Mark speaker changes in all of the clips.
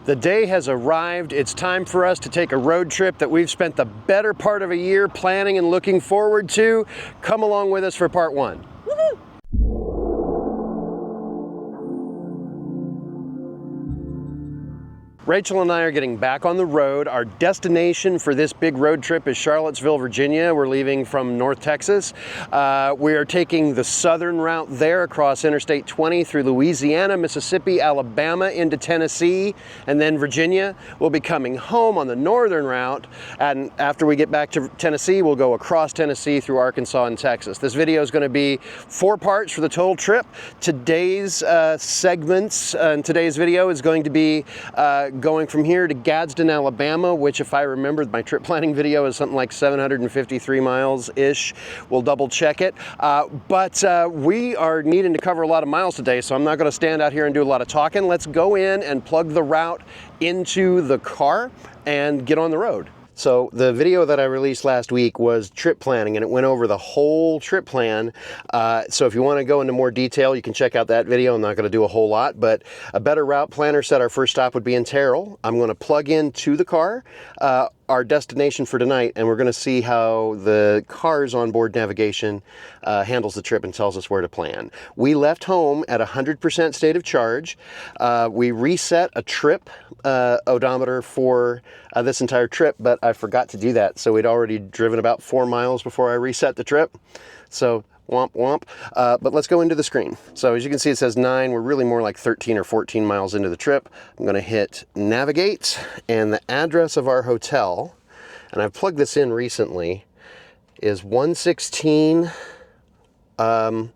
Speaker 1: The day has arrived. It's time for us to take a road trip that we've spent the better part of a year planning and looking forward to. Come along with us for part one. Woo-hoo! Rachel and I are getting back on the road. Our destination for this big road trip is Charlottesville, Virginia. We're leaving from North Texas. We are taking the southern route there across Interstate 20 through Louisiana, Mississippi, Alabama, into Tennessee, and then Virginia. We'll be coming home on the northern route, and after we get back to Tennessee, we'll go across Tennessee through Arkansas and Texas. This video is going to be 4 parts for the total trip. Today's segments and today's video is going to be going from here to Gadsden, Alabama, which, if I remember, my trip planning video is something like 753 miles-ish. We'll double check it. But we are needing to cover a lot of miles today, so I'm not going to stand out here and do a lot of talking. Let's go in and plug the route into the car and get on the road. So the video that I released last week was trip planning, and it went over the whole trip plan. So if you want to go into more detail, you can check out that video. I'm not going to do a whole lot, but a better route planner said our first stop would be in Terrell. I'm going to plug into the car our destination for tonight, and we're going to see how the car's onboard navigation handles the trip and tells us where to plan. We left home at 100% state of charge. We reset a trip odometer for this entire trip, but I forgot to do that. So we'd already driven about 4 miles before I reset the trip. So womp womp. But let's go into the screen. So as you can see, it says 9. We're really more like 13 or 14 miles into the trip. I'm going to hit navigate, and the address of our hotel, and I've plugged this in recently, is 116. The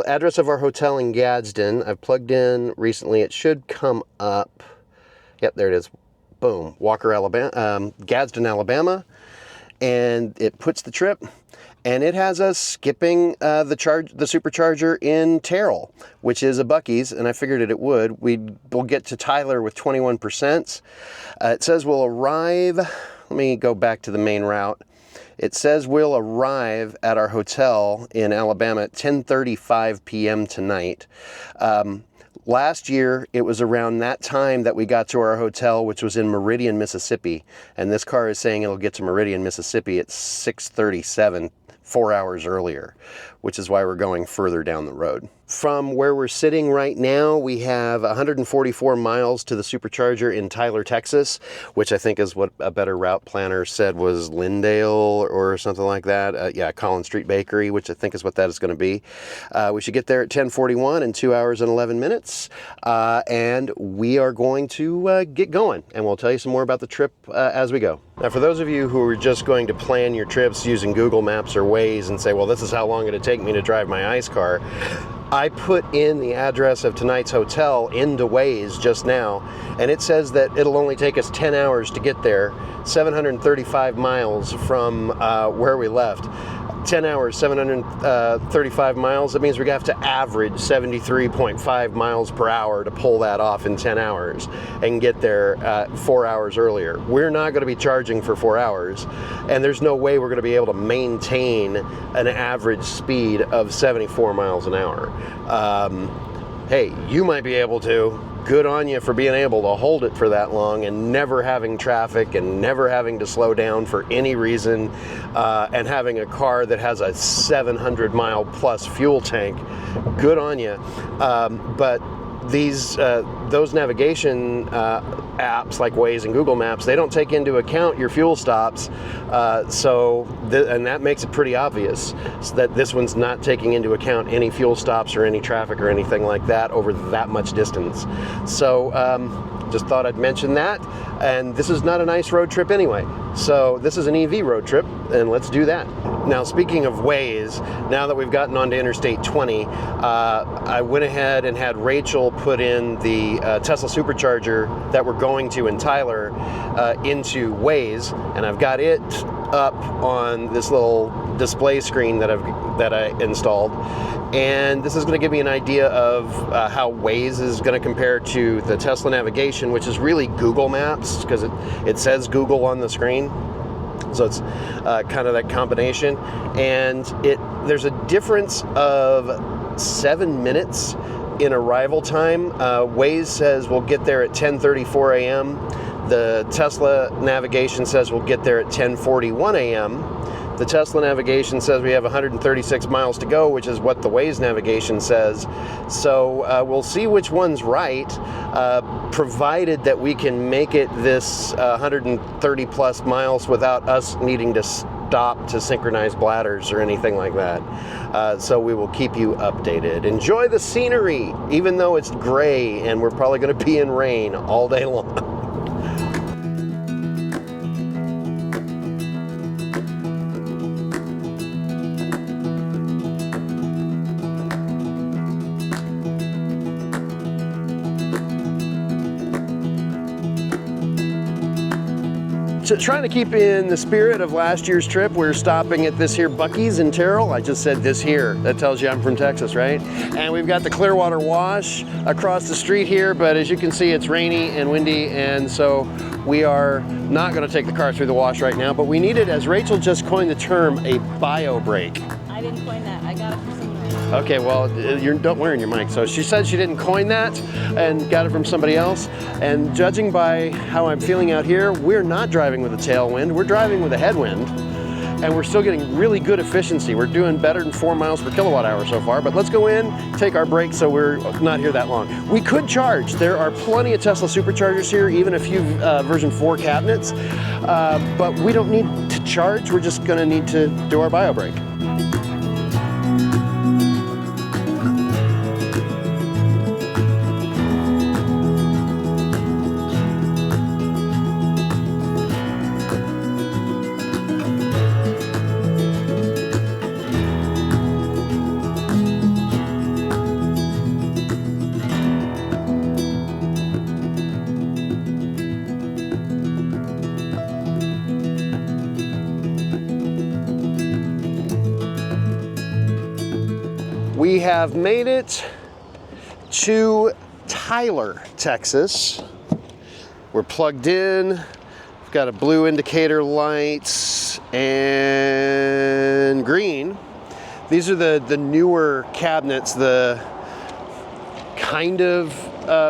Speaker 1: address of our hotel in Gadsden, I've plugged in recently. It should come up. Yep, there it is. Boom. Walker, Alabama, Gadsden, Alabama. And it puts the trip. And it has us skipping the supercharger in Terrell, which is a Buc-ee's, and I figured it would. We'll get to Tyler with 21%. It says we'll arrive. Let me go back to the main route. It says we'll arrive at our hotel in Alabama at 10:35 p.m. tonight. Last year, it was around that time that we got to our hotel, which was in Meridian, Mississippi. And this car is saying it'll get to Meridian, Mississippi at 6:37, 4 hours earlier, which is why we're going further down the road. From where we're sitting right now, we have 144 miles to the supercharger in Tyler, Texas, which I think is what a better route planner said was Lindale or something like that. Yeah, Collins Street Bakery, which I think is what that is going to be. We should get there at 10:41 in 2 hours and 11 minutes. And we are going to get going, and we'll tell you some more about the trip as we go. Now, for those of you who are just going to plan your trips using Google Maps or Waze and say, well, this is how long it'll take me to drive my ICE car, I put in the address of tonight's hotel into Waze just now, and it says that it'll only take us 10 hours to get there, 735 miles from where we left. 10 hours, 735 miles. That means we're going to have to average 73.5 miles per hour to pull that off in 10 hours and get there 4 hours earlier. We're not going to be charging for 4 hours, and there's no way we're going to be able to maintain an average speed of 74 miles an hour. Hey, you might be able to. Good on you for being able to hold it for that long and never having traffic and never having to slow down for any reason, and having a car that has a 700 mile plus fuel tank. Good on you. But those navigation apps like Waze and Google Maps, they don't take into account your fuel stops, and that makes it pretty obvious that this one's not taking into account any fuel stops or any traffic or anything like that over that much distance. So just thought I'd mention that. And this is not a nice road trip anyway. So this is an EV road trip, and let's do that. Now, speaking of Waze, now that we've gotten onto Interstate 20, I went ahead and had Rachel put in the Tesla supercharger that we're going to in Tyler into Waze, and I've got it up on this little display screen that I installed. And this is going to give me an idea of how Waze is going to compare to the Tesla navigation, which is really Google Maps, because it says Google on the screen. So it's kind of that combination. And there's a difference of 7 minutes in arrival time. Waze says we'll get there at 10:34 a.m. The Tesla navigation says we'll get there at 10:41 a.m. The Tesla navigation says we have 136 miles to go, which is what the Waze navigation says. So we'll see which one's right, provided that we can make it this 130 plus miles without us needing to stop to synchronize bladders or anything like that. So we will keep you updated. Enjoy the scenery, even though it's gray and we're probably going to be in rain all day long. Trying to keep in the spirit of last year's trip, we're stopping at this here Buc-ee's in Terrell. I just said this here. That tells you I'm from Texas, right? And we've got the Clearwater Wash across the street here, but as you can see, it's rainy and windy, and so we are not going to take the car through the wash right now, but we needed, as Rachel just coined the term, a bio brake.
Speaker 2: I didn't coin that. I got it from someone else.
Speaker 1: Okay, well, you don't wear in your mic. So she said she didn't coin that and got it from somebody else. And judging by how I'm feeling out here, we're not driving with a tailwind. We're driving with a headwind. And we're still getting really good efficiency. We're doing better than 4 miles per kilowatt hour so far. But let's go in, take our break so we're not here that long. We could charge. There are plenty of Tesla superchargers here, even a few version 4 cabinets. But we don't need to charge. We're just going to need to do our bio brake. We have made it to Tyler, Texas. We're plugged in. We've got a blue indicator lights and green. These are the newer cabinets, the kind of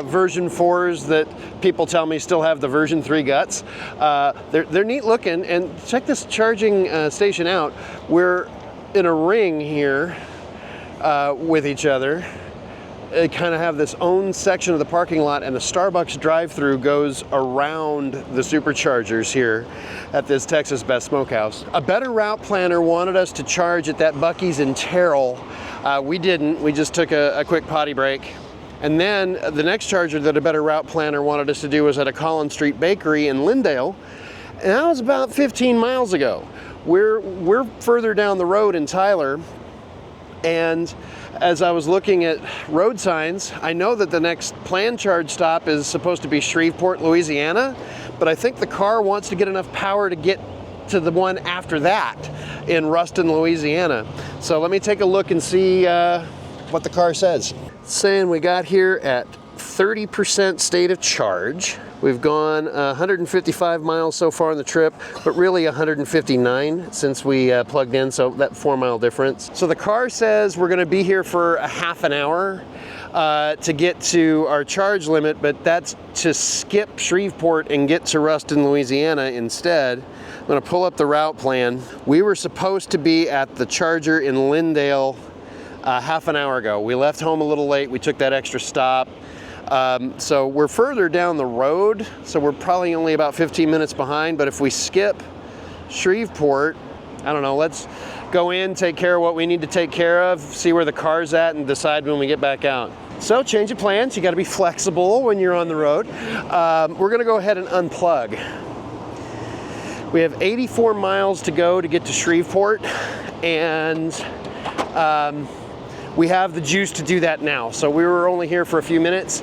Speaker 1: version 4s that people tell me still have the version 3 guts. They're neat looking, and check this charging station out. We're in a ring here with each other. They kind of have this own section of the parking lot, and the Starbucks drive-through goes around the superchargers here at this Texas Best Smokehouse. A better route planner wanted us to charge at that Buc-ee's in Terrell. We didn't. We just took a quick potty break. And then the next charger that a better route planner wanted us to do was at a Collins Street Bakery in Lindale, and that was about 15 miles ago. We're further down the road in Tyler. And as I was looking at road signs, I know that the next planned charge stop is supposed to be Shreveport, Louisiana, but I think the car wants to get enough power to get to the one after that in Ruston, Louisiana. So let me take a look and see what the car says. It's saying we got here at 30% state of charge. We've gone 155 miles so far on the trip, but really 159 since we plugged in, so that 4 mile difference. So the car says we're gonna be here for a half an hour to get to our charge limit, but that's to skip Shreveport and get to Ruston, Louisiana instead. I'm gonna pull up the route plan. We were supposed to be at the charger in Lindale half an hour ago. We left home a little late. We took that extra stop. So we're further down the road, so we're probably only about 15 minutes behind, but if we skip Shreveport, I don't know, let's go in, take care of what we need to take care of, see where the car's at, and decide when we get back out. So change of plans, you gotta be flexible when you're on the road. We're gonna go ahead and unplug. We have 84 miles to go to get to Shreveport, and we have the juice to do that now. So we were only here for a few minutes.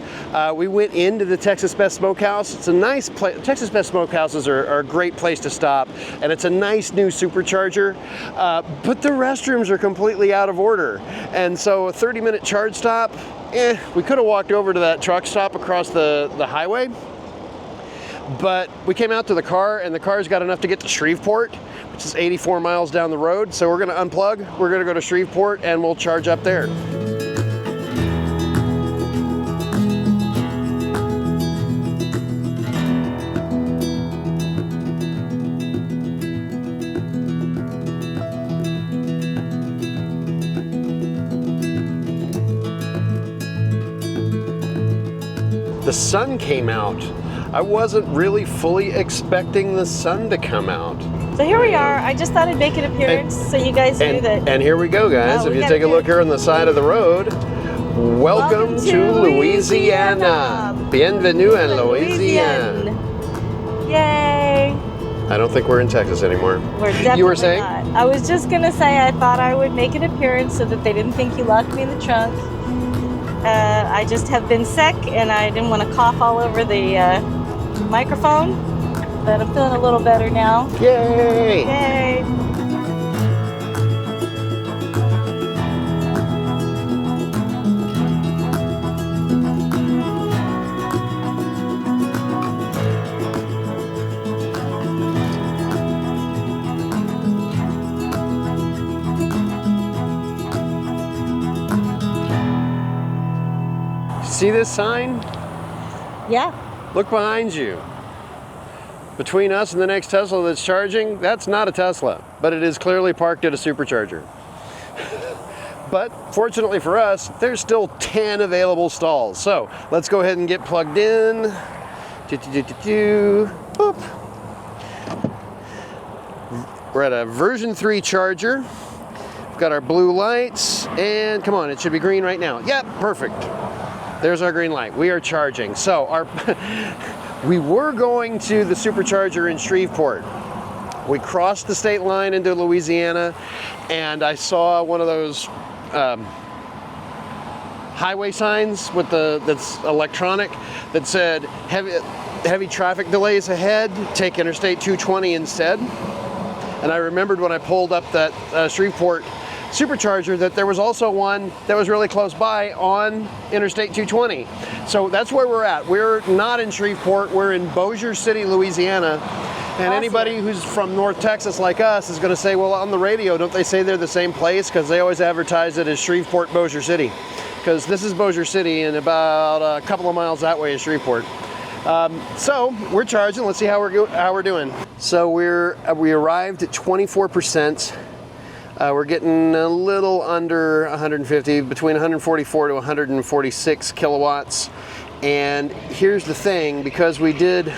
Speaker 1: We went into the Texas Best Smokehouse. It's a nice place. Texas Best Smokehouses are a great place to stop, and it's a nice new supercharger, but the restrooms are completely out of order. And so a 30-minute charge stop, we could have walked over to that truck stop across the highway, but we came out to the car, and the car's got enough to get to Shreveport, which is 84 miles down the road. So we're gonna unplug, we're gonna go to Shreveport, and we'll charge up there. sun came out. I wasn't really fully expecting the sun to come out.
Speaker 2: So here we are. I just thought I'd make an appearance so you guys knew that.
Speaker 1: And here we go, guys.
Speaker 2: Oh,
Speaker 1: if
Speaker 2: we
Speaker 1: you
Speaker 2: got
Speaker 1: take a look here on the side of the road, welcome to Louisiana. Bienvenue en Louisiana.
Speaker 2: Yay.
Speaker 1: I don't think we're in Texas anymore.
Speaker 2: We're definitely
Speaker 1: You were saying?
Speaker 2: not. I was just going to say I thought I would make an appearance so that they didn't think you locked me in the trunk. I just have been sick and I didn't want to cough all over the microphone, but I'm feeling a little better now.
Speaker 1: Yay!
Speaker 2: Yay!
Speaker 1: See this sign?
Speaker 2: Yeah.
Speaker 1: Look behind you. Between us and the next Tesla that's charging, that's not a Tesla, but it is clearly parked at a supercharger. But fortunately for us, there's still 10 available stalls. So let's go ahead and get plugged in. Boop. We're at a version 3 charger. We've got our blue lights, and come on, it should be green right now. Yep, perfect. There's our green light. We are charging. So we were going to the supercharger in Shreveport. We crossed the state line into Louisiana, and I saw one of those highway signs with that's electronic that said heavy traffic delays ahead. Take Interstate 220 instead. And I remembered when I pulled up that Shreveport supercharger that there was also one that was really close by on Interstate 220. So that's where we're at. We're not in Shreveport, we're in Bossier City, Louisiana. And anybody who's from North Texas like us is gonna say, well, on the radio, don't they say they're the same place? Because they always advertise it as Shreveport, Bossier City. Because this is Bossier City and about a couple of miles that way is Shreveport. So we're charging, let's see how we're doing. So we arrived at 24%. We're getting a little under 150, between 144 to 146 kilowatts. And here's the thing, because we did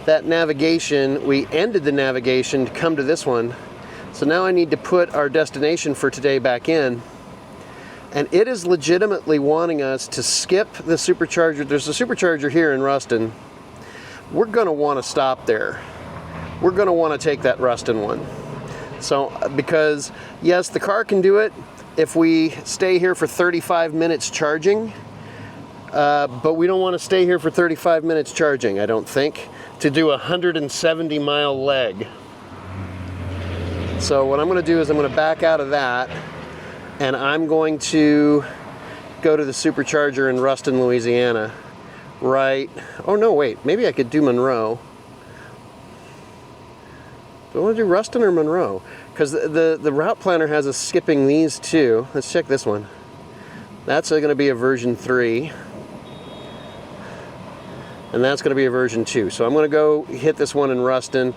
Speaker 1: that navigation, we ended the navigation to come to this one. So now I need to put our destination for today back in. And it is legitimately wanting us to skip the supercharger. There's a supercharger here in Ruston. We're gonna wanna stop there. We're gonna wanna take that Ruston one. So, because yes, the car can do it if we stay here for 35 minutes charging, but we don't want to stay here for 35 minutes charging, I don't think, to do a 170 mile leg. So what I'm going to do is I'm going to back out of that, and I'm going to go to the supercharger in Ruston, Louisiana. Right, oh no, wait, maybe I could do Monroe. Do I want to do Ruston or Monroe? Because the route planner has us skipping these two. Let's check this one. That's going to be a version 3. And that's going to be a version 2. So I'm going to go hit this one in Ruston.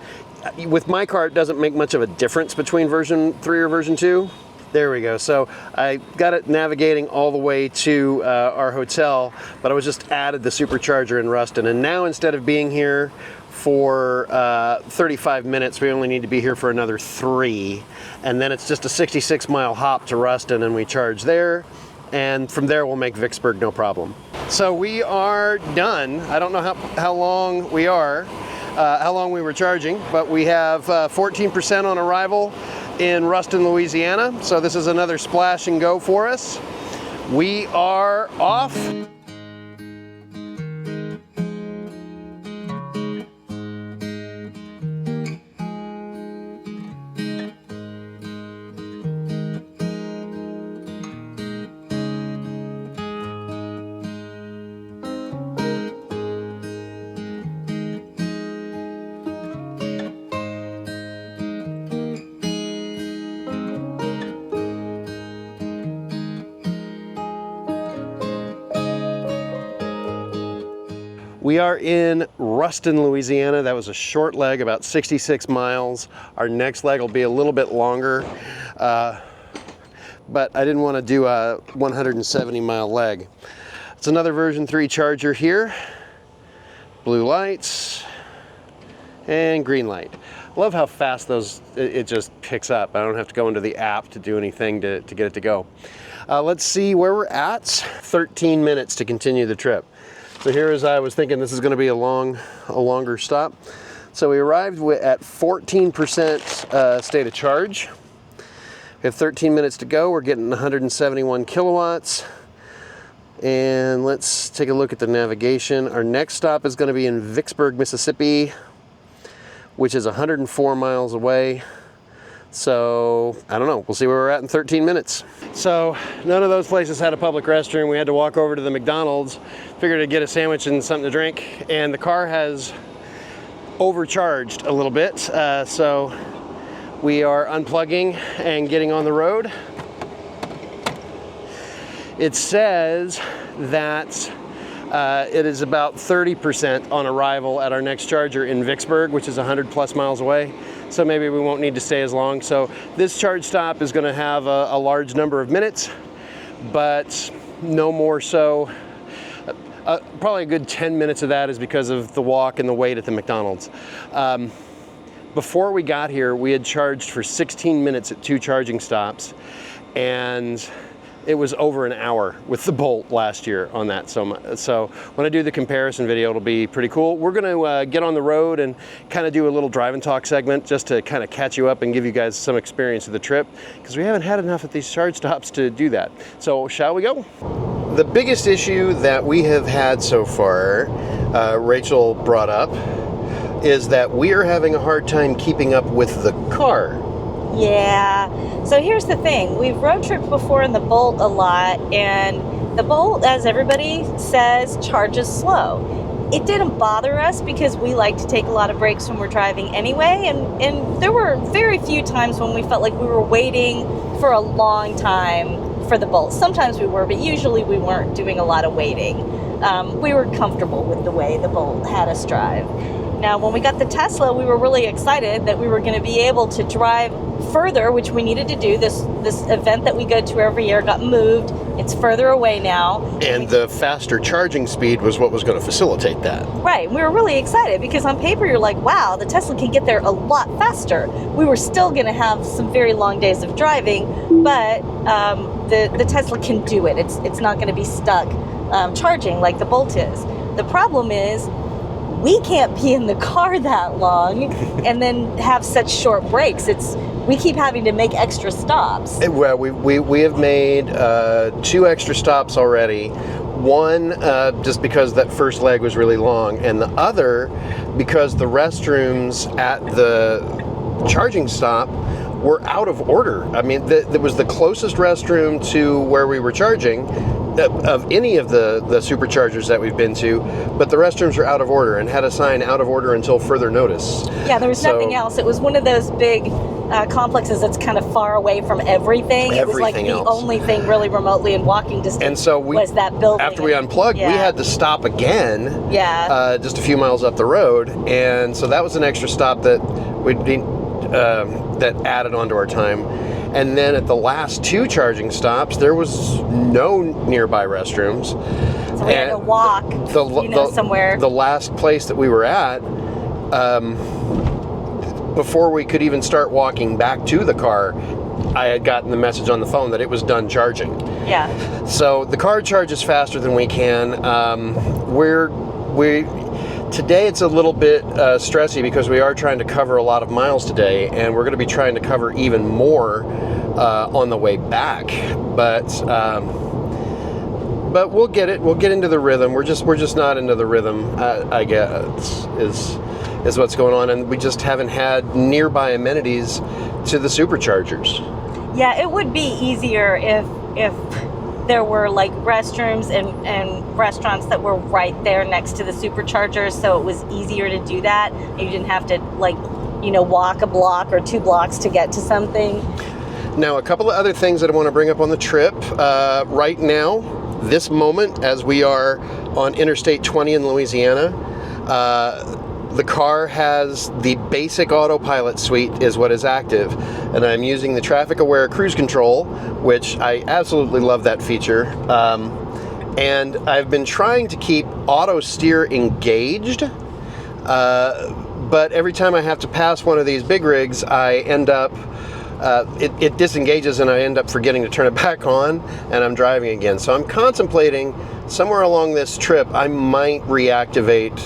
Speaker 1: With my car, it doesn't make much of a difference between version 3 or version 2. There we go. So I got it navigating all the way to our hotel, but I was just added the supercharger in Ruston. And now instead of being here for 35 minutes, we only need to be here for another 3. And then it's just a 66 mile hop to Ruston, and we charge there. And from there, we'll make Vicksburg no problem. So we are done. I don't know how long we are, how long we were charging, but we have 14% on arrival in Ruston, Louisiana. So this is another splash and go for us. We are off. We are in Ruston, Louisiana. That was a short leg, about 66 miles. Our next leg will be a little bit longer, but I didn't want to do a 170 mile leg. It's another version 3 charger here. Blue lights and green light. Love how fast it just picks up. I don't have to go into the app to do anything to get it to go. Let's see where we're at. 13 minutes to continue the trip. So here, as I was thinking, this is going to be a longer stop. So we arrived at 14% state of charge. We have 13 minutes to go. We're getting 171 kilowatts. And let's take a look at the navigation. Our next stop is going to be in Vicksburg, Mississippi, which is 104 miles away. So, I don't know, we'll see where we're at in 13 minutes. So, none of those places had a public restroom. We had to walk over to the McDonald's, figured to get a sandwich and something to drink, and the car has overcharged a little bit. So, we are unplugging and getting on the road. It says that it is about 30% on arrival at our next charger in Vicksburg, which is 100 plus miles away. So maybe we won't need to stay as long. So this charge stop is going to have a large number of minutes, but no more so. Probably a good 10 minutes of that is because of the walk and the wait at the McDonald's. Before we got here, we had charged for 16 minutes at 2 charging stops, and it was over an hour with the Bolt last year on that. So when I do the comparison video, it'll be pretty cool. We're going to get on the road and kind of do a little drive and talk segment just to kind of catch you up and give you guys some experience of the trip, because we haven't had enough at these charge stops to do that. So shall we go? The biggest issue that we have had so far, Rachel brought up, is that we are having a hard time keeping up with the car.
Speaker 2: Yeah. So here's the thing. We've road tripped before in the Bolt a lot, and the Bolt, as everybody says, charges slow. It didn't bother us because we like to take a lot of breaks when we're driving anyway, and there were very few times when we felt like we were waiting for a long time for the Bolt. Sometimes we were, but usually we weren't doing a lot of waiting. We were comfortable with the way the Bolt had us drive. Now, when we got the Tesla, we were really excited that we were going to be able to drive further, which we needed to do. This event that we go to every year got moved. It's further away now.
Speaker 1: And the faster charging speed was what was going to facilitate that.
Speaker 2: Right. We were really excited because on paper, you're like, wow, the Tesla can get there a lot faster. We were still going to have some very long days of driving, but the Tesla can do it. It's not going to be stuck charging like the Bolt is. The problem is, we can't be in the car that long and then have such short breaks. We keep having to make extra stops.
Speaker 1: Well, we have made 2 extra stops already. One, just because that first leg was really long, and the other because the restrooms at the charging stop were out of order. I mean, that was the closest restroom to where we were charging of any of the superchargers that we've been to, but the restrooms were out of order and had a sign out of order until further notice.
Speaker 2: Yeah, there was nothing else. It was one of those big complexes that's kind of far away from everything. It was like the only thing really remotely in walking distance, and so was that building. After
Speaker 1: we unplugged, we had to stop again, just a few miles up the road, and so that was an extra stop that that added onto our time. And then at the last 2 charging stops, there was no nearby restrooms.
Speaker 2: So we had to walk, somewhere.
Speaker 1: The last place that we were at, before we could even start walking back to the car, I had gotten the message on the phone that it was done charging.
Speaker 2: Yeah.
Speaker 1: So the car charges faster than we can. Today it's a little bit stressy because we are trying to cover a lot of miles today, and we're going to be trying to cover even more on the way back. But we'll get it. We'll get into the rhythm. We're just not into the rhythm. I guess is what's going on, and we just haven't had nearby amenities to the superchargers.
Speaker 2: Yeah, it would be easier if there were like restrooms and restaurants that were right there next to the superchargers, so it was easier to do that. You didn't have to walk a block or 2 blocks to get to something.
Speaker 1: Now, a couple of other things that I want to bring up on the trip. Right now, this moment, as we are on Interstate 20 in Louisiana, the car has the basic autopilot suite is what is active, and I'm using the traffic aware cruise control, which I absolutely love that feature. And I've been trying to keep auto steer engaged, but every time I have to pass one of these big rigs, I end up, it disengages and I end up forgetting to turn it back on, and I'm driving again. So I'm contemplating somewhere along this trip, I might reactivate,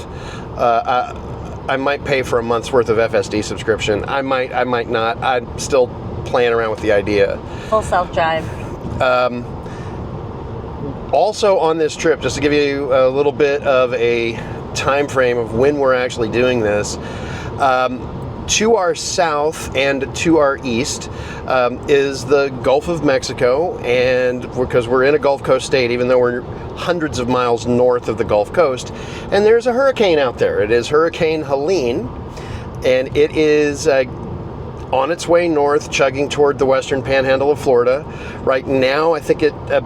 Speaker 1: I might pay for a month's worth of FSD subscription. I might not. I'm still playing around with the idea.
Speaker 2: Full self-drive.
Speaker 1: Also on this trip, just to give you a little bit of a time frame of when we're actually doing this, to our south and to our east is the Gulf of Mexico, and because we're in a Gulf Coast state, even though we're hundreds of miles north of the Gulf Coast, and there's a hurricane out there. It is Hurricane Helene, and it is on its way north, chugging toward the western panhandle of Florida. Right now, I think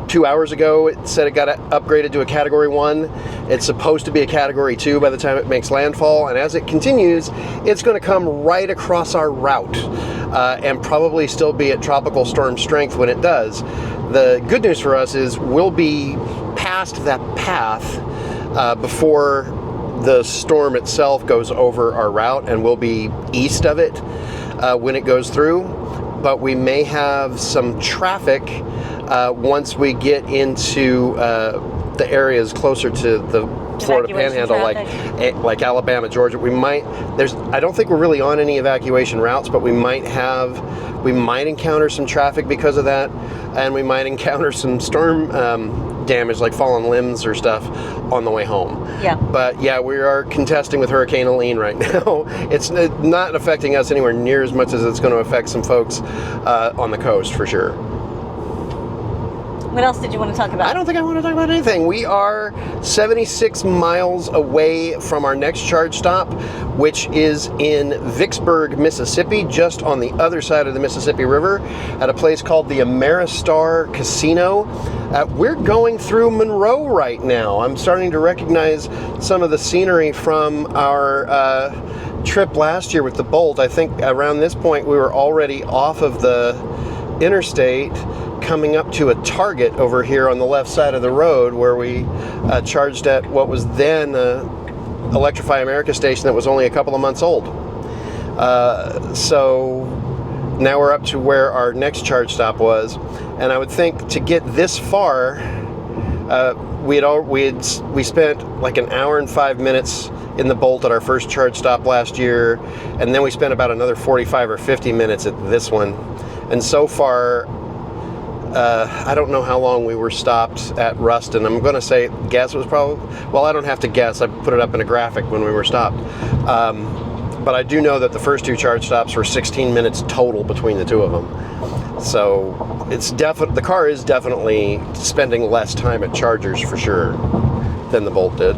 Speaker 1: 2 hours ago, it said it got upgraded to a Category 1. It's supposed to be a Category 2 by the time it makes landfall, and as it continues, it's going to come right across our route and probably still be at tropical storm strength when it does. The good news for us is we'll be past that path before the storm itself goes over our route, and we'll be east of it when it goes through, but we may have some traffic once we get into the areas closer to the Florida Panhandle, like Alabama, Georgia. I don't think we're really on any evacuation routes, but we might encounter some traffic because of that, and we might encounter some storm damage, like fallen limbs or stuff on the way home.
Speaker 2: Yeah.
Speaker 1: But yeah, we are contesting with Hurricane Helene right now. It's not affecting us anywhere near as much as it's going to affect some folks on the coast for sure.
Speaker 2: What else did you want to talk about?
Speaker 1: I don't think I want to talk about anything. We are 76 miles away from our next charge stop, which is in Vicksburg, Mississippi, just on the other side of the Mississippi River, at a place called the Ameristar Casino. We're going through Monroe right now. I'm starting to recognize some of the scenery from our trip last year with the Bolt. I think around this point we were already off of the interstate, coming up to a Target over here on the left side of the road, where we charged at what was then Electrify America station that was only a couple of months old. So now we're up to where our next charge stop was, and I would think to get this far, we spent like an hour and 5 minutes in the Bolt at our first charge stop last year, and then we spent about another 45 or 50 minutes at this one. And so far, I don't know how long we were stopped at Ruston. I'm going to guess it was probably, well, I don't have to guess. I put it up in a graphic when we were stopped. But I do know that the first two charge stops were 16 minutes total between the two of them. So the car is definitely spending less time at chargers for sure than the Bolt did.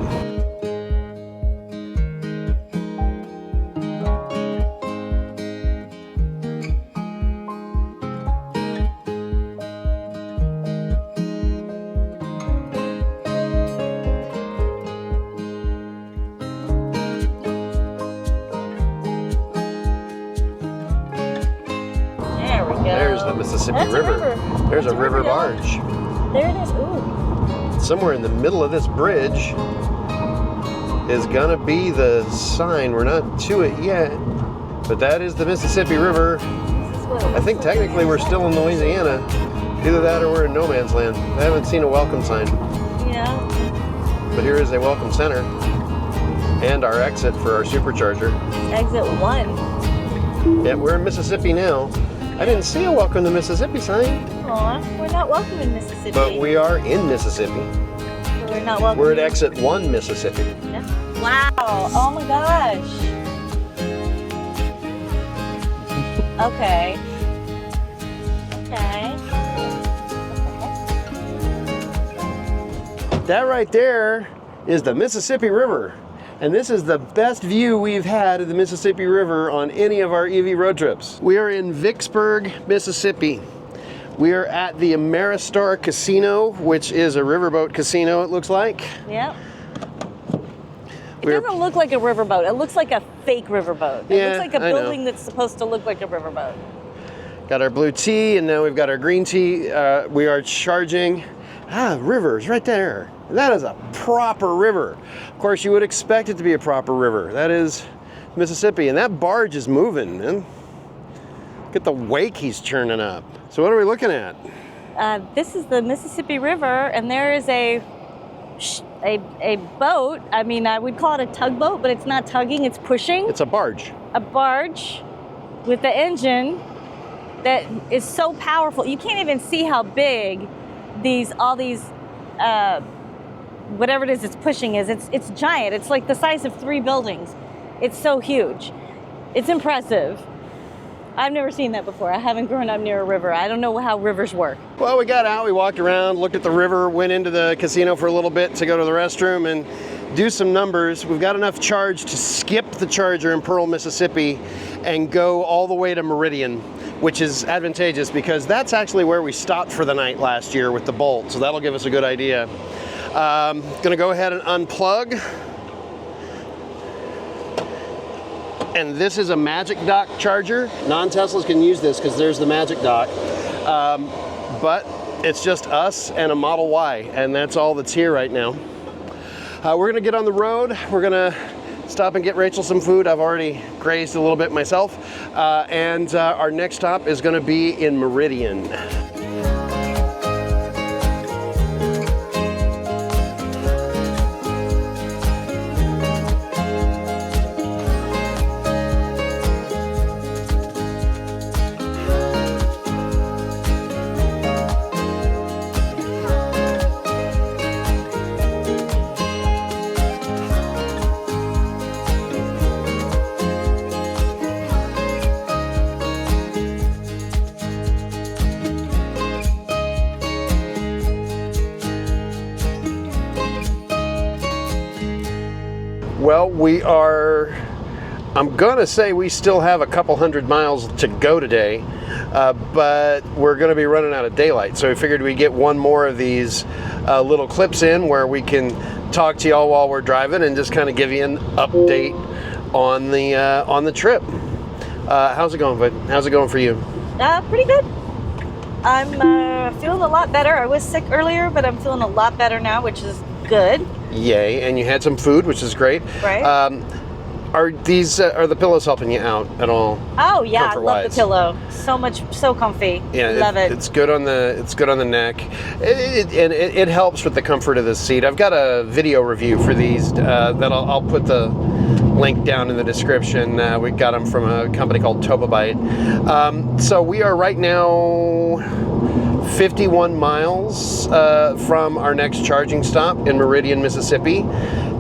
Speaker 1: There's the Mississippi River. There's a river barge.
Speaker 2: There it is. Ooh.
Speaker 1: Somewhere in the middle of this bridge is gonna be the sign. We're not to it yet, but that is the Mississippi River. I think technically we're still in Louisiana. Either that or we're in no man's land. I haven't seen a welcome sign.
Speaker 2: Yeah.
Speaker 1: But here is a welcome center and our exit for our supercharger.
Speaker 2: Exit 1.
Speaker 1: Yeah, we're in Mississippi now. I didn't see a welcome to Mississippi sign.
Speaker 2: Aw, we're not welcome in Mississippi.
Speaker 1: But we are in Mississippi.
Speaker 2: So we're not welcome.
Speaker 1: We're at exit 1 Mississippi.
Speaker 2: Yeah. Wow. Oh my gosh. Okay.
Speaker 1: That right there is the Mississippi River. And this is the best view we've had of the Mississippi River on any of our EV road trips. We are in Vicksburg, Mississippi. We are at the Ameristar Casino, which is a riverboat casino, it looks like.
Speaker 2: Yep. It doesn't look like a riverboat. It looks like a fake riverboat. It looks like a building that's supposed to look like a riverboat.
Speaker 1: Got our blue tea, and now we've got our green tea. We are charging River's right there. That is a proper river. Of course, you would expect it to be a proper river. That is Mississippi, and that barge is moving, man. Look at the wake he's churning up. So what are we looking at?
Speaker 2: This is the Mississippi River, and there is a boat. I mean, I would call it a tugboat, but it's not tugging, it's pushing.
Speaker 1: It's a barge.
Speaker 2: A barge with the engine that is so powerful. You can't even see how big all these whatever it is it's pushing is. It's giant. It's like the size of 3 buildings. It's so huge. It's impressive. I've never seen that before. I haven't grown up near a river. I don't know how rivers work.
Speaker 1: Well, we got out, we walked around, looked at the river, went into the casino for a little bit to go to the restroom and do some numbers. We've got enough charge to skip the Charger in Pearl, Mississippi and go all the way to Meridian, which is advantageous because that's actually where we stopped for the night last year with the Bolt. So that'll give us a good idea. Gonna go ahead and unplug. And this is a Magic Dock charger. Non-Teslas can use this because there's the Magic Dock. But it's just us and a Model Y, and that's all that's here right now. We're gonna get on the road. We're gonna stop and get Rachel some food. I've already grazed a little bit myself. And our next stop is gonna be in Meridian. Well, I'm gonna say we still have a couple 100 miles to go today, but we're gonna be running out of daylight. So we figured we'd get one more of these little clips in where we can talk to y'all while we're driving and just kind of give you an update on the trip. How's it going, bud? How's it going for you?
Speaker 2: Pretty good. I'm feeling a lot better. I was sick earlier, but I'm feeling a lot better now, which is good.
Speaker 1: Yay, and you had some food, which is great.
Speaker 2: Right.
Speaker 1: Are the pillows helping you out at all?
Speaker 2: Oh yeah, I love the pillow. So comfy.
Speaker 1: Yeah,
Speaker 2: love it.
Speaker 1: It's good on the neck. It helps with the comfort of the seat. I've got a video review for these that I'll put the link down in the description. We got them from a company called Tobabyte. So we are right now 51 miles from our next charging stop in Meridian, Mississippi,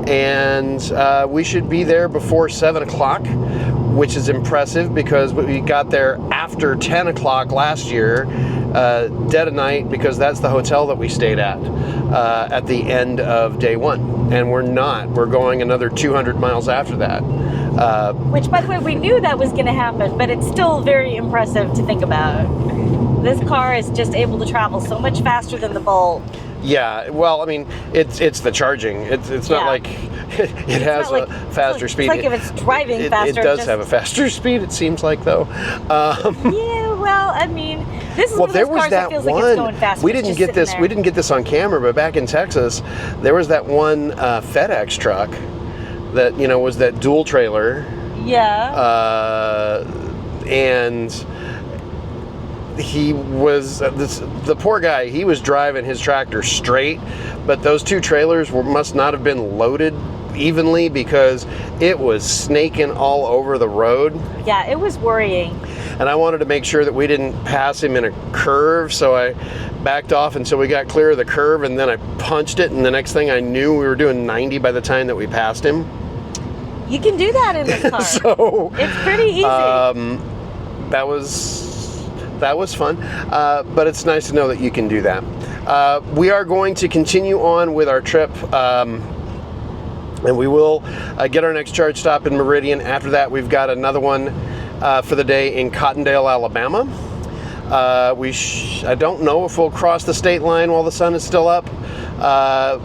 Speaker 1: and we should be there before 7 o'clock, which is impressive because we got there after 10 o'clock last year, dead of night, because that's the hotel that we stayed at the end of day 1, and we're going another 200 miles after that.
Speaker 2: Which, by the way, we knew that was going to happen, but it's still very impressive to think about. This car is just able to travel so much faster than the Bolt.
Speaker 1: Yeah, well, I mean, it's the charging. It's not like it has a faster speed.
Speaker 2: It's like if it's driving faster.
Speaker 1: It does have a faster speed, it seems like, though.
Speaker 2: Yeah, well, I mean, this is one of those cars that feels like it's going faster.
Speaker 1: We didn't get this on camera, but back in Texas, there was that one FedEx truck that, was that dual trailer.
Speaker 2: Yeah.
Speaker 1: And he was the poor guy. He was driving his tractor straight, but those two trailers must not have been loaded evenly because it was snaking all over the road.
Speaker 2: Yeah, it was worrying.
Speaker 1: And I wanted to make sure that we didn't pass him in a curve, so I backed off until we got clear of the curve, and then I punched it, and the next thing I knew, we were doing 90 by the time that we passed him.
Speaker 2: You can do that in this car.
Speaker 1: So
Speaker 2: it's pretty easy.
Speaker 1: That was fun, but it's nice to know that you can do that. We are going to continue on with our trip, and we will get our next charge stop in Meridian. After that, we've got another one for the day in Cottondale, Alabama. I don't know if we'll cross the state line while the sun is still up.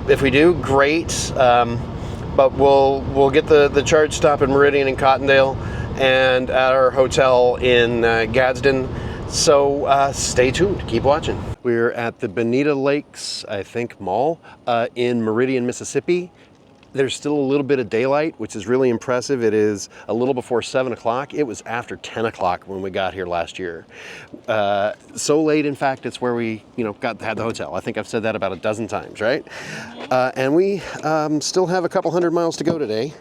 Speaker 1: If we do, great. But we'll get the charge stop in Meridian and Cottondale, and at our hotel in Gadsden So stay tuned, keep watching. We're at the Bonita Lakes, I think, Mall in Meridian, Mississippi. There's still a little bit of daylight, which is really impressive. It is a little before 7 o'clock. It was after 10 o'clock when we got here last year. So late, in fact, it's where we, had the hotel. I think I've said that about a dozen times, right? And we still have a couple hundred miles to go today.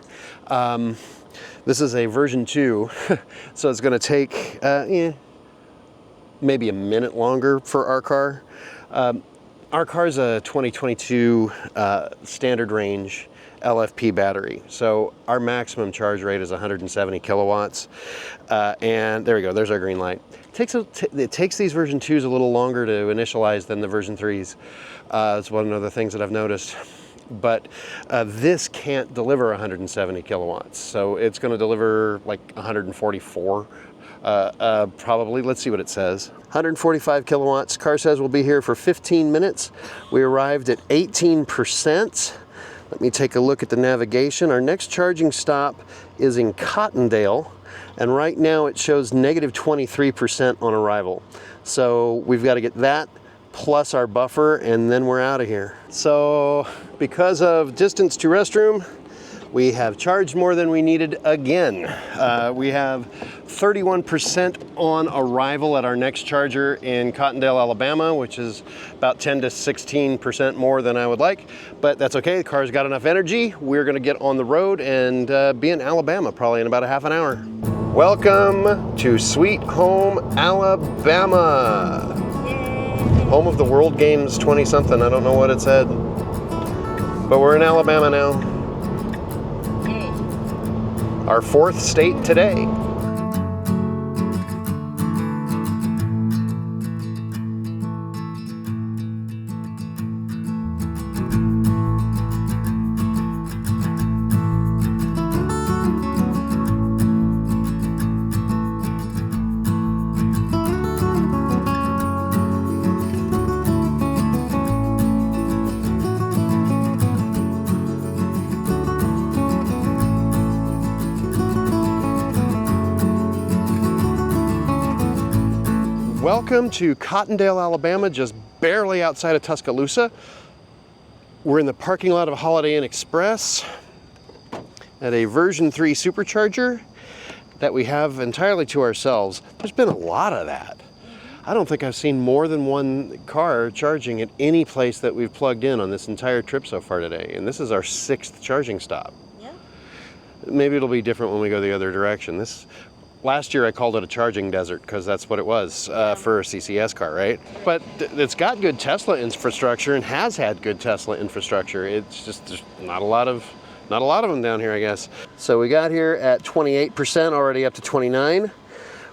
Speaker 1: This is a version 2, so it's going to take maybe a minute longer for our car. Our car's a 2022 standard range LFP battery. So our maximum charge rate is 170 kilowatts. And there we go, there's our green light. It takes these version 2s a little longer to initialize than the version 3s. That's one of the things that I've noticed. But this can't deliver 170 kilowatts. So it's gonna deliver like 144 probably. Let's see what it says. 145 kilowatts. Car says we'll be here for 15 minutes. We arrived at 18%. Let me take a look at the navigation. Our next charging stop is in Cottondale, and right now it shows negative 23% on arrival. So we've got to get that plus our buffer, and then we're out of here. So because of distance to restroom, we have charged more than we needed again. We have 31% on arrival at our next charger in Cottondale, Alabama, which is about 10 to 16% more than I would like, but that's okay. The car's got enough energy. We're gonna get on the road and be in Alabama probably in about a half an hour. Welcome to Sweet Home, Alabama.
Speaker 2: Yay.
Speaker 1: Home of the World Games 20-something. I don't know what it said, but we're in Alabama now. Our 4th state today. Welcome to Cottondale, Alabama, just barely outside of Tuscaloosa. We're in the parking lot of Holiday Inn Express at a version 3 supercharger that we have entirely to ourselves. There's been a lot of that. I don't think I've seen more than one car charging at any place that we've plugged in on this entire trip so far today. And this is our 6th charging stop.
Speaker 2: Yeah.
Speaker 1: Maybe it'll be different when we go the other direction. Last year I called it a charging desert because that's what it was for a CCS car, right? But it's got good Tesla infrastructure and has had good Tesla infrastructure. It's just there's not a lot of them down here, I guess. So we got here at 28%, already up to 29.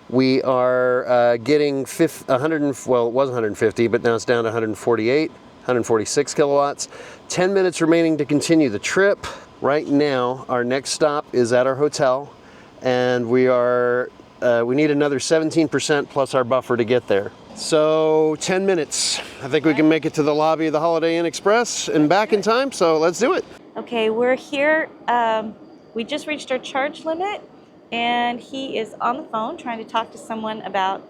Speaker 1: We are getting 100, well, it was 150, but now it's down to 148, 146 kilowatts. 10 minutes remaining to continue the trip. Right now, our next stop is at our hotel. And we need another 17% plus our buffer to get there. So 10 minutes. I think we can make it to the lobby of the Holiday Inn Express and back in time, so let's do it.
Speaker 2: Okay, we're here. We just reached our charge limit, and he is on the phone trying to talk to someone about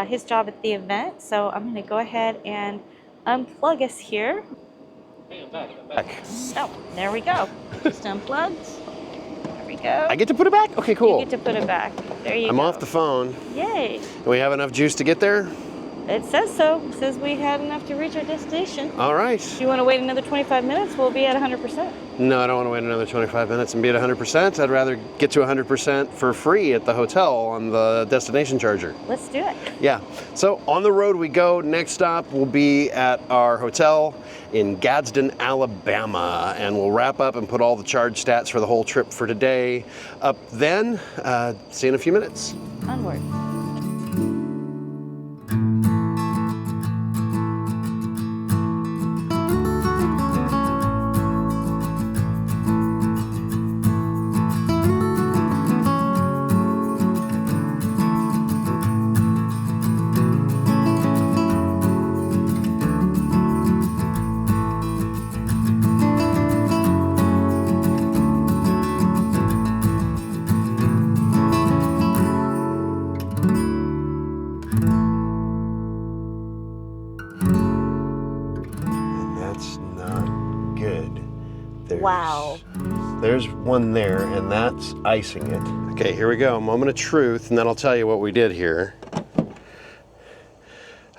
Speaker 2: his job at the event. So I'm going to go ahead and unplug us here.
Speaker 1: Hey, I'm back.
Speaker 2: Oh, there we go. Just unplugged. Go.
Speaker 1: I get to put it back? Okay, cool.
Speaker 2: You get to put it back. There you go.
Speaker 1: I'm off the phone.
Speaker 2: Yay.
Speaker 1: Do we have enough juice to get there?
Speaker 2: It says so. It says we had enough to reach our destination.
Speaker 1: All right.
Speaker 2: If you want to wait another 25 minutes, we'll be at 100%.
Speaker 1: No, I don't want to wait another 25 minutes and be at 100%. I'd rather get to 100% for free at the hotel on the destination charger.
Speaker 2: Let's do it.
Speaker 1: Yeah. So on the road we go. Next stop will be at our hotel in Gadsden, Alabama. And we'll wrap up and put all the charge stats for the whole trip for today up then. See you in a few minutes.
Speaker 2: Onward. Wow.
Speaker 1: There's one there, and that's icing it. Okay, here we go. Moment of truth, and then I'll tell you what we did here.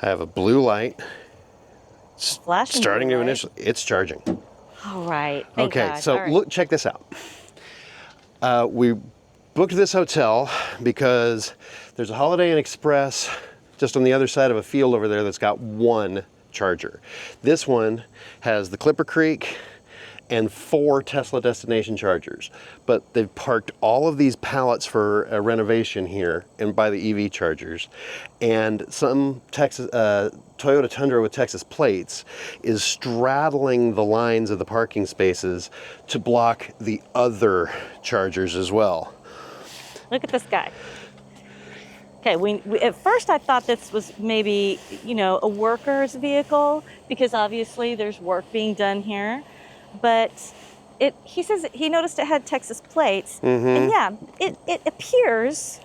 Speaker 1: I have a blue light.
Speaker 2: Flashing
Speaker 1: Starting
Speaker 2: blue
Speaker 1: to
Speaker 2: light.
Speaker 1: initially, it's charging.
Speaker 2: All right. Thank
Speaker 1: Okay,
Speaker 2: God.
Speaker 1: so
Speaker 2: All right.
Speaker 1: look, check this out. We booked this hotel because there's a Holiday Inn Express just on the other side of a field over there that's got one charger. This one has the Clipper Creek and 4 Tesla destination chargers, but they've parked all of these pallets for a renovation here and by the EV chargers, and some Toyota Tundra with Texas plates is straddling the lines of the parking spaces to block the other chargers as well.
Speaker 2: Look at this guy. Okay, we at first I thought this was maybe, you know, a worker's vehicle because obviously there's work being done here. But he says he noticed it had Texas plates. And yeah, it appears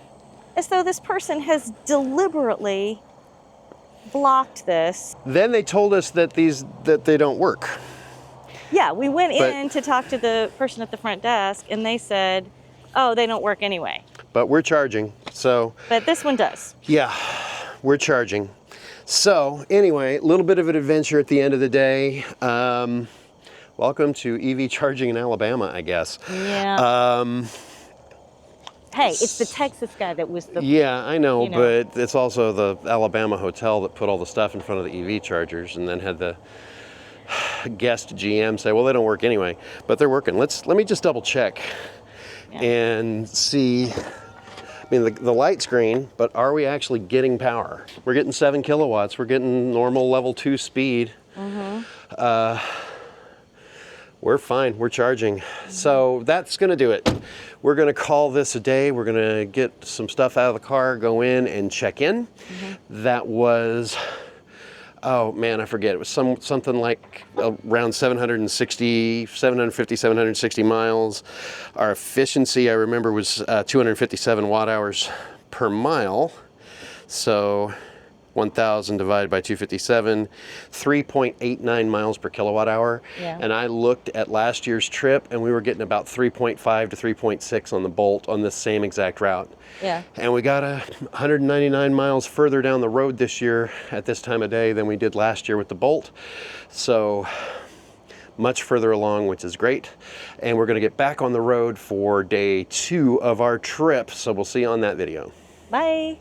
Speaker 2: as though this person has deliberately blocked this.
Speaker 1: Then they told us that they don't work.
Speaker 2: Yeah, we went in to talk to the person at the front desk and they said, oh, they don't work anyway.
Speaker 1: But we're charging, so.
Speaker 2: But this one does.
Speaker 1: Yeah, we're charging. So anyway, a little bit of an adventure at the end of the day. Welcome to EV charging in Alabama, I guess.
Speaker 2: Yeah. Hey, it's the Texas guy that was the...
Speaker 1: Yeah, I know,
Speaker 2: you know.
Speaker 1: but it's also the Alabama hotel that put all the stuff in front of the EV chargers and then had the guest GM say, well, they don't work anyway, but they're working. Let me just double check and see. I mean, the light's green, but are we actually getting power? We're getting 7 kilowatts. We're getting normal level 2 speed. We're fine, we're charging. So that's gonna do it. We're gonna call this a day. We're gonna get some stuff out of the car, go in and check in. That was, oh man, I forget. It was something like around 750, 760 miles. Our efficiency, I remember, was 257 watt hours per mile. So 1,000 divided by 257, 3.89 miles per kilowatt hour.
Speaker 2: Yeah.
Speaker 1: And I looked at last year's trip and we were getting about 3.5 to 3.6 on the Bolt on this same exact route.
Speaker 2: Yeah.
Speaker 1: And we got 199 miles further down the road this year at this time of day than we did last year with the Bolt. So much further along, which is great. And we're gonna get back on the road for day 2 of our trip. So we'll see you on that video.
Speaker 2: Bye.